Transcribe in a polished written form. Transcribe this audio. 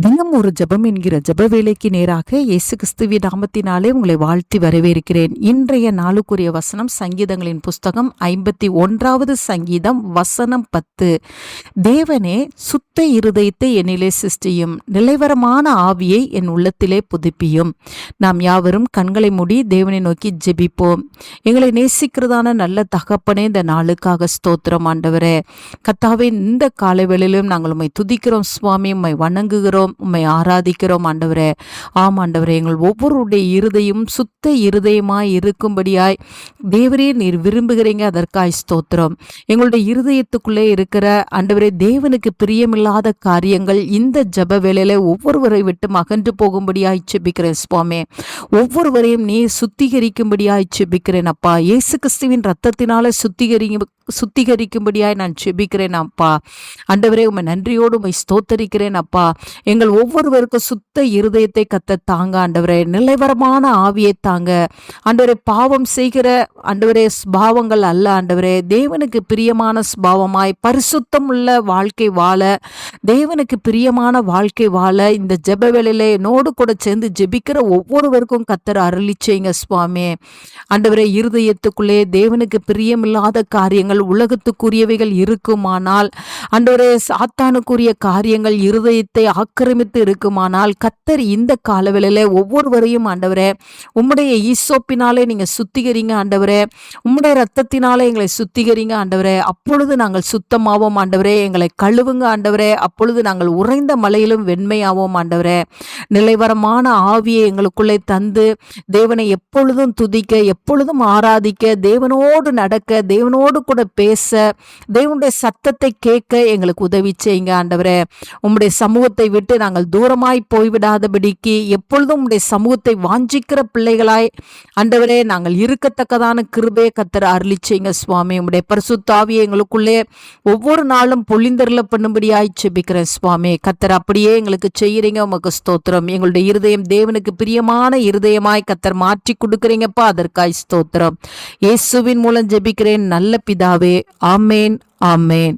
தினம் ஒரு ஜெபம் என்கிற ஜெப வேலைக்கு நேராக இயேசு கிறிஸ்துவின் நாமத்தினாலே உங்களை வாழ்த்தி வரவேற்கிறேன். இன்றைய நாளுக்குரிய வசனம் சங்கீதங்களின் புஸ்தகம் 51வது சங்கீதம் வசனம் 10. தேவனே, சுத்த இருதயத்தை என்னிலே சிருஷ்டியும், நிலைவரமான ஆவியை என் உள்ளத்திலே புதுப்பியும். நாம் யாவரும் கண்களை மூடி தேவனை நோக்கி ஜெபிப்போம். எங்களை நேசிக்கிறதான நல்ல தகப்பனே, இந்த நாளுக்காக ஸ்தோத்திரம் ஆண்டவரே. கர்த்தாவே, இந்த காலைவேளையிலும் நாங்கள் உம்மை துதிக்கிறோம் சுவாமி, உம்மை வணங்குகிறோம், உம்மை ஆராதிக்கிறோம் ஆண்டவரே. ஆம் ஆண்டவரே, எங்கள் ஒவ்வொருடைய இருதயம் சுத்த இருதயமாய் இருக்கும்படியாய் தேவரே நீர் விரும்புகிறீங்க. அதற்காய் ஸ்தோத்திரம். எங்களுடைய இருதயத்துக்குள்ளே இருக்கிற ஆண்டவரே தேவனுக்கு பிரியமில்லாத காரியங்கள் இந்த ஜெப வேளையில ஒவ்வொருவரை விட்டு அகன்று போகும்படியாய் செபிக்கிறேன் சுவாமி. ஒவ்வொருவரையும் நீ சுத்திகரிக்கும்படியாய் செபிக்கிறேன் அப்பா. இயேசு கிறிஸ்துவின் ரத்தத்தினால சுத்திகரிக்கும்படியாய் நான் செபிக்கிறேன் அப்பா. ஆண்டவரே, உம்மை நன்றியோடு உம்மை ஸ்தோத்தரிக்கிறேன் அப்பா. எங்கள் ஒவ்வொருவருக்கும் சுத்த இருதயத்தை கத்த தாங்க ஆண்டவரே. நிலைவரமான ஆவியை தாங்க ஆண்டவரே. பாவம் செய்கிற ஆண்டவரே ஸ்பாவங்கள் அல்ல ஆண்டவரே. தேவனுக்கு பிரியமான ஸ்பாவமாய் பரிசுத்தம் உள்ள வாழ்க்கை வாழ, தேவனுக்கு பிரியமான வாழ்க்கை வாழ இந்த ஜெப வேளையில என்னோடு கூட சேர்ந்து ஜெபிக்கிற ஒவ்வொருவருக்கும் கத்தர் அருளி செய்யுங்க சுவாமி. ஆண்டவரே, இருதயத்துக்குள்ளே தேவனுக்கு பிரியமில்லாத காரியங்கள், உலகத்துக்குரியவைகள் இருக்குமானால், ஆண்டவரே சாத்தானுக்குரிய காரியங்கள் இருதயத்தை ஆக்கிரமித்து இருக்குமானால், கத்தர் இந்த காலவேளையில ஒவ்வொருவரையும் ஆண்டவரே உம்முடைய ஈசோப்பினாலே நீங்க சுத்திகரிங்க ஆண்டவரே. உம்முடைய ரத்தத்தினாலே எங்களை சுத்திகரிங்க ஆண்டவரே. அப்பொழுது நாங்கள் சுத்தமாவோம் ஆண்டவரே. எங்களை கழுவுங்க ஆண்டவரே. அப்பொழுது நாங்கள் உறைந்த மலையிலும் வெண்மையாவோம் ஆண்டவரே. நிலைவரமான ஆவியை எங்களுக்குள்ளே தந்து தேவனை எப்பொழுதும் துதிக்க, எப்பொழுதும் ஆராதிக்க, தேவனோடு நடக்க, தேவனோடு கூட பேச, தேவனுடைய சத்தத்தை கேட்க எங்களுக்கு உதவி செய்யுங்க ஆண்டவரே. உம்முடைய சமூகத்தை விட்டு நாங்கள் தூரமாய் போய்விடாதபடிக்கு எப்பொழுதும் உம்முடைய சமூகத்தை வாஞ்சிக்கிற பிள்ளைகளாய் ஆண்டவரே நாங்கள் இருக்கத்தக்கதான கிருபையை கத்தர் அருளி செய்யுங்க சுவாமி. உம்முடைய பரிசுத்த ஆவியை எங்களுக்குள்ளே ஒவ்வொரு நாளும் பொழிந்தருள பண்ணும்படியாய் செபிக்கிறேன் சுவாமி. கத்தர் அப்படியே எங்களுக்கு செய்யறீங்க. உமக்கு ஸ்தோத்திரம். எங்களுடைய இருதயம் தேவனுக்கு பிரியமான இருதயமாய் கத்தர் மாற்றி கொடுக்குறீங்கப்பா. அதற்காய் ஸ்தோத்திரம். இயேசுவின் மூலம் ஜெபிக்கிறேன் நல்ல பிதாவே. ஆமேன், ஆமேன்.